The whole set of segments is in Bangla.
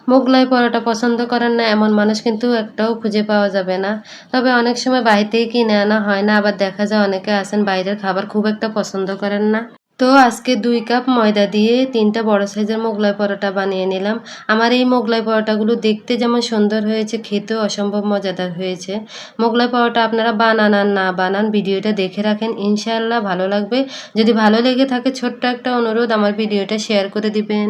মোগলাই পরোটা পছন্দ করেন না এমন মানুষ কিন্তু একটাও খুঁজে পাওয়া যাবে না। তবে অনেক সময় বাড়িতেই কিনে আনা হয় না, আবার দেখা যায় অনেকে আছেন বাইরের খাবার খুব একটা পছন্দ করেন না। তো আজকে 2 কাপ ময়দা দিয়ে 3টা বড় সাইজের মোগলাই পরোটা বানিয়ে নিলাম। আমার এই মোগলাই পরোটাগুলো দেখতে যেমন সুন্দর হয়েছে, খেতেও অসম্ভব মজাদার হয়েছে। মোগলাই পরোটা আপনারা বানান আর না বানান ভিডিওটা দেখে রাখেন, ইনশাআল্লাহ ভালো লাগবে। যদি ভালো লেগে থাকে ছোট্ট একটা অনুরোধ, আমার ভিডিওটা শেয়ার করে দিবেন।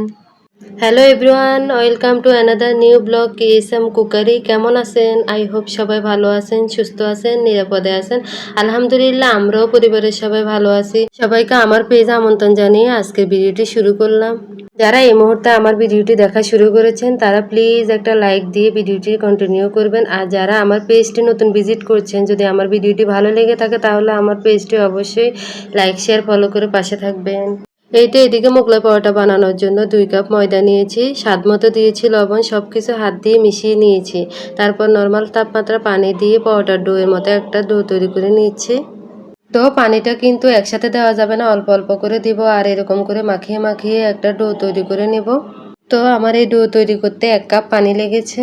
Hello everyone, welcome to another new blog KSM cookery. কেমন আছেন? আই হোপ সবাই ভালো আছেন, সুস্থ আছেন, নিরাপদে আছেন। আলহামদুলিল্লাহ আমরাও পরিবারের সবাই ভালো আছি। সবাইকে আমার পেজে আমন্ত্রণ জানিয়ে আজকের ভিডিওটি শুরু করলাম। যারা এই মুহূর্তে আমার ভিডিওটি দেখা শুরু করেছেন তারা প্লিজ একটা লাইক দিয়ে ভিডিওটি কন্টিনিউ করবেন। আর যারা আমার পেজটি নতুন ভিজিট করছেন, যদি আমার ভিডিওটি ভালো লেগে থাকে তাহলে আমার পেজটি অবশ্যই লাইক শেয়ার ফলো করে পাশে থাকবেন। এদিকে মোগলাই পরোটা বানানোর জন্য 2 কাপ ময়দা নিয়েছি, স্বাদ মতো দিয়েছি লবণ, সব কিছু হাত দিয়ে মিশিয়ে নিয়েছি। তারপর নর্মাল তাপমাত্রা পানি দিয়ে পরোটার ডোয়ের মতো একটা ডো তৈরি করে নিচ্ছি। তো পানিটা কিন্তু একসাথে দেওয়া যাবে না, অল্প অল্প করে দিব আর এরকম করে মাখিয়ে মাখিয়ে একটা ডো তৈরি করে নেব। তো আমার এই ডো তৈরি করতে 1 কাপ পানি লেগেছে।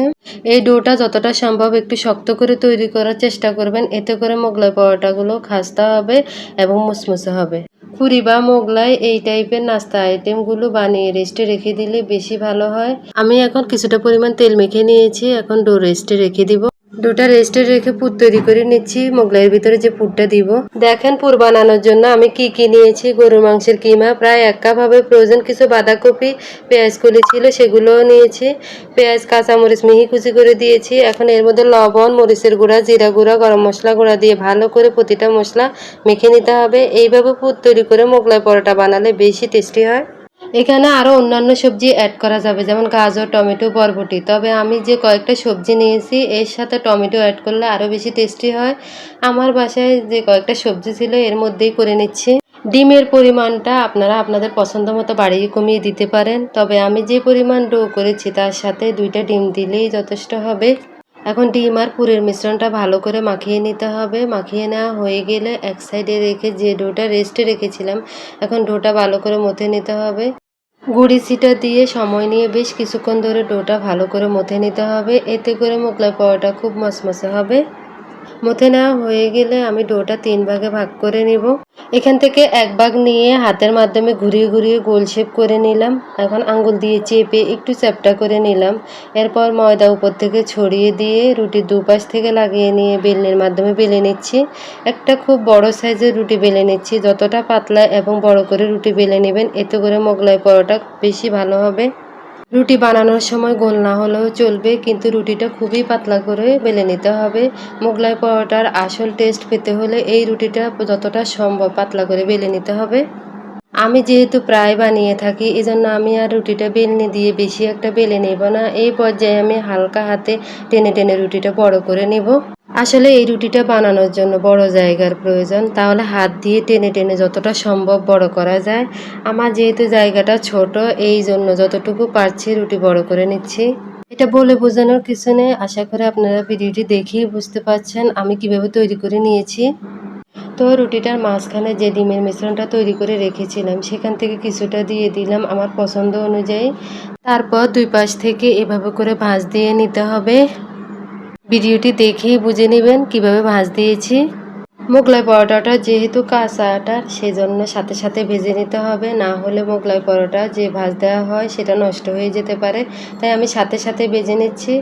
এই ডোটা যতটা সম্ভব একটু শক্ত করে তৈরি করার চেষ্টা করবেন, এতে করে মোগলাই পরোটাগুলো খাস্তা হবে এবং মুসমুসে হবে। পুরি বা মোগলাই এই টাইপের নাস্তা আইটেমগুলো বানিয়ে রেস্টে রেখে দিলে বেশি ভালো হয়। আমি এখন কিছুটা পরিমাণ তেল মেখে নিয়েছি, এখন ডো রেস্টে রেখে দিব। ডোটা রেস্টে রেখে পুর তৈরি করে নিচ্ছি, মোগলাইয়ের ভিতরে যে পুরটা দিব। দেখেন পুর বানানোর জন্য আমি কি নিয়েছি। গরুর মাংসের কিমা প্রায় 1 কাপ হবে, প্রয়োজন কিছু বাঁধাকপি, পেঁয়াজ কলি ছিল সেগুলোও নিয়েছি। পেঁয়াজ কাঁচামরিচ মিহি কুচি করে দিয়েছি। এখন এর মধ্যে লবণ, মরিচের গুঁড়া, জিরা গুঁড়া, গরম মশলা গুঁড়া দিয়ে ভালো করে প্রতিটা মশলা মেখে নিতে হবে। এইভাবে পুর তৈরি করে মোগলাই পরোটা বানালে বেশি টেস্টি হয়। এখানে আরও অন্যান্য সবজি অ্যাড করা যাবে, যেমন গাজর, টমেটো, বরবটি। তবে আমি যে কয়েকটা সবজি নিয়েছি এর সাথে টমেটো অ্যাড করলে আরও বেশি টেস্টি হয়। আমার বাসায় যে কয়েকটা সবজি ছিল এর মধ্যেই করে নিচ্ছি। ডিমের পরিমাণটা আপনারা আপনাদের পছন্দ মতো বাড়িয়ে কমিয়ে দিতে পারেন। তবে আমি যে পরিমাণ ডো করেছি তার সাথে 2টা ডিম দিলেই যথেষ্ট হবে। এখন ডিম আর পুরের মিশ্রণটা ভালো করে মাখিয়ে নিতে হবে। মাখিয়ে নেওয়া হয়ে গেলে এক সাইডে রেখে যে ডোটা রেস্টে রেখেছিলাম, এখন ডোটা ভালো করে মথে নিতে হবে। গুঁড়ি ছিটা দিয়ে সময় নিয়ে বেশ কিছুক্ষণ ধরে ডোটা ভালো করে মথে নিতে হবে, এতে করে মোগলাই পরোটা খুব মচমচে হবে। মথে নেওয়া হয়ে গেলে আমি ডোটা 3 ভাগে ভাগ করে নিব। এখান থেকে 1 ভাগ নিয়ে হাতের মাধ্যমে ঘুরিয়ে ঘুরিয়ে গোল শেপ করে নিলাম। এখন আঙ্গুল দিয়ে চেপে একটু চ্যাপ্টা করে নিলাম। এরপর ময়দা উপর থেকে ছড়িয়ে দিয়ে রুটির দুপাশ থেকে লাগিয়ে নিয়ে বেলনির মাধ্যমে বেলে নিচ্ছি। একটা খুব বড় সাইজের রুটি বেলে নিচ্ছি। যতটা পাতলা এবং বড় করে রুটি বেলে নেবেন, এতে করে মোগলাই পরোটা বেশি ভালো হবে। রুটি বানানোর সময় গোল না হলেও চলবে, কিন্তু রুটিটা খুবই পাতলা করে বেলে নিতে হবে। মোগলাই পরোটার আসল টেস্ট পেতে হলে এই রুটিটা যতটা সম্ভব পাতলা করে বেলে নিতে হবে। আমি যেহেতু প্রায় বানিয়ে থাকি এজন্য আমি আর রুটিটা বেলনি দিয়ে বেশি একটা বেলে নেব না। এই পর্যায়ে আমি হালকা হাতে টেনে টেনে রুটিটা বড় করে নেব। আসলে এই রুটিটা বানানোর জন্য বড় জায়গার প্রয়োজন, তাহলে হাত দিয়ে টেনে টেনে যতটা সম্ভব বড় করা যায়। আমার যেহেতু জায়গাটা ছোট, এই জন্য যতটুকু পারছি রুটি বড় করে নিচ্ছি। এটা বলে বোঝানোর কিছু নেই, আশা করি আপনারা ভিডিওটি দেখেই বুঝতে পারছেন আমি কিভাবে তৈরি করে নিয়েছি। তো রুটিটার মাঝখানে যে ডিমের মিশ্রণটা তৈরি করে রেখেছিলাম সেখান থেকে কিছুটা দিয়ে দিলাম আমার পছন্দ অনুযায়ী। তারপর 2 পাশ থেকে এভাবে করে ভাঁজ দিয়ে নিতে হবে। ভিডিওটি দেখেই বুঝে নেবেন কিভাবে ভাঁজ দিয়েছি। মোগলাই পরোটাটা যেহেতু কাঁচা আটার, সেজন্য সাথে সাথে ভেজে নিতে হবে, না হলে মোগলাই পরোটা যে ভাঁজ দেওয়া হয় সেটা নষ্ট হয়ে যেতে পারে। তাই আমি সাথে সাথে ভেজে নিচ্ছি।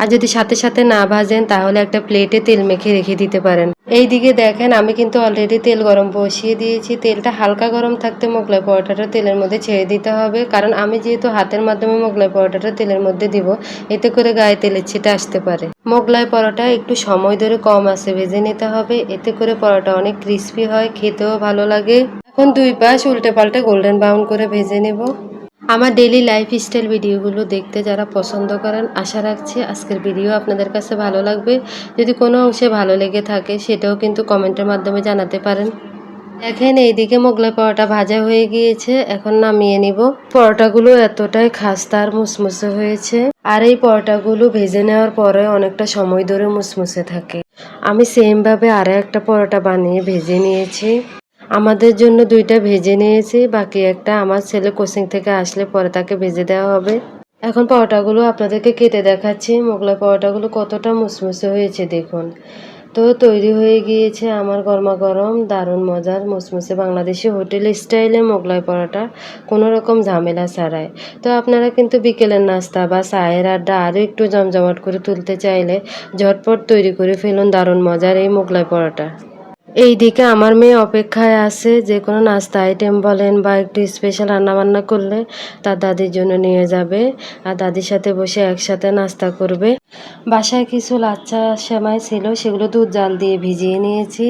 আর যদি সাথে সাথে না ভাজেন তাহলে একটা প্লেটে তেল মেখে রেখে দিতে পারেন। এই দিকে দেখেন আমি কিন্তু অলরেডি তেল গরম বসিয়ে দিয়েছি। তেলটা হালকা গরম থাকতে মোগলাই পরোটাটা তেলের মধ্যে ছেড়ে দিতে হবে, কারণ আমি যেহেতু হাতের মাধ্যমে মোগলাই পরোটাটা তেলের মধ্যে দিব, এতে করে গায়ে তেলের ছিটা আসতে পারে। মোগলাই পরোটা একটু সময় ধরে কম আঁচে ভেজে নিতে হবে, এতে করে পরোটা অনেক ক্রিস্পি হয়, খেতেও ভালো লাগে। এখন 2 পাশ উল্টে পাল্টে গোল্ডেন ব্রাউন করে ভেজে নেব। আমার ডেইলি লাইফস্টাইল ভিডিওগুলো দেখতে যারা পছন্দ করেন, আশা রাখছি আজকের ভিডিও আপনাদের কাছে ভালো লাগবে। যদি কোনো অংশে ভালো লেগে থাকে সেটাও কিন্তু কমেন্টের মাধ্যমে জানাতে পারেন। দেখেন এইদিকে মোগলাই পরোটা ভাজা হয়ে গিয়েছে, এখন নামিয়ে নিব। পরোটাগুলো এতটাই খাস্তা আর মুসমুসে হয়েছে, আর এই পরোটাগুলো ভেজে নেওয়ার পরে অনেকটা সময় ধরে মুসমুসে থাকে। আমি সেম ভাবে আরো একটা পরোটা বানিয়ে ভেজে নিয়েছি। আমাদের জন্য 2টা ভেজে নিয়েছি, বাকি একটা আমার ছেলে কোচিং থেকে আসলে পরে তাকে ভেজে দেওয়া হবে। এখন পরোটাগুলো আপনাদেরকে কেটে দেখাচ্ছি। মোগলাই পরোটাগুলো কতটা মুসমুসে হয়েছে দেখুন। তো তৈরি হয়ে গিয়েছে আমার গরমাগরম দারুণ মজার মুসমুসে বাংলাদেশি হোটেল স্টাইলে মোগলাই পরোটা, কোনো রকম ঝামেলা ছাড়াই। তো আপনারা কিন্তু বিকেলের নাস্তা বা চায়ের আড্ডা আরও একটু জমজমাট করে তুলতে চাইলে ঝটপট তৈরি করে ফেলুন দারুণ মজার এই মোগলাই পরোটা। এইদিকে আমার মেয়ে অপেক্ষায় আছে, যে কোনো নাস্তা আইটেম বলেন বা একটু স্পেশাল রান্নাবান্না করলে তার দাদির জন্য নিয়ে যাবে আর দাদির সাথে বসে একসাথে নাস্তা করবে। বাসায় কিছু লাচ্ছা সেমাই ছিল, সেগুলো দুধ জাল দিয়ে ভিজিয়ে নিয়েছি।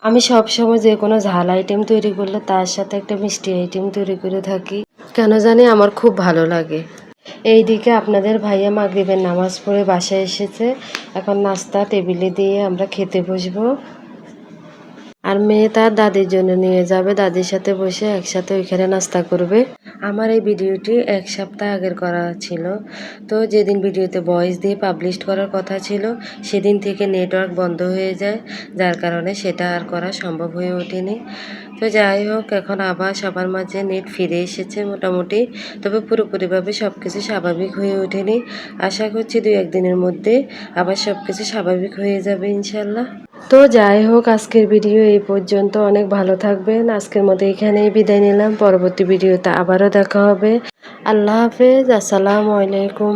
আমি সবসময় যে কোনো ঝাল আইটেম তৈরি করলে তার সাথে একটা মিষ্টি আইটেম তৈরি করে থাকি, কেন জানি আমার খুব ভালো লাগে। এইদিকে আপনাদের ভাইয়া মাগরিবের নামাজ পড়ে বাসায় এসেছে, এখন নাস্তা টেবিলে দিয়ে আমরা খেতে বসবো। আর মেয়ে তার দাদির জন্য নিয়ে যাবে, দাদির সাথে বসে একসাথে ওইখানে নাস্তা করবে। আমার এই ভিডিওটি 1 সপ্তাহ আগের করা ছিল। তো যেদিন ভিডিওতে ভয়েস দিয়ে পাবলিশ করার কথা ছিল সেদিন থেকে নেটওয়ার্ক বন্ধ হয়ে যায়, যার কারণে সেটা আর করা সম্ভব হয়ে ওঠেনি। তো যাই হোক, এখন আবার সবার মাঝে নেট ফিরে এসেছে মোটামুটি, তবে পুরোপুরিভাবে সব কিছু স্বাভাবিক হয়ে ওঠেনি। আশা করছি 2-1 দিনের মধ্যে আবার সব কিছু স্বাভাবিক হয়ে যাবে ইনশাল্লাহ। তো যাই হোক, আজকের ভিডিও এই পর্যন্ত। অনেক ভালো থাকবেন। আজকের মতো এখানেই বিদায় নিলাম। পরবর্তী ভিডিওতে আবারও দেখা হবে। আল্লাহ হাফেজ। আসসালামু আলাইকুম।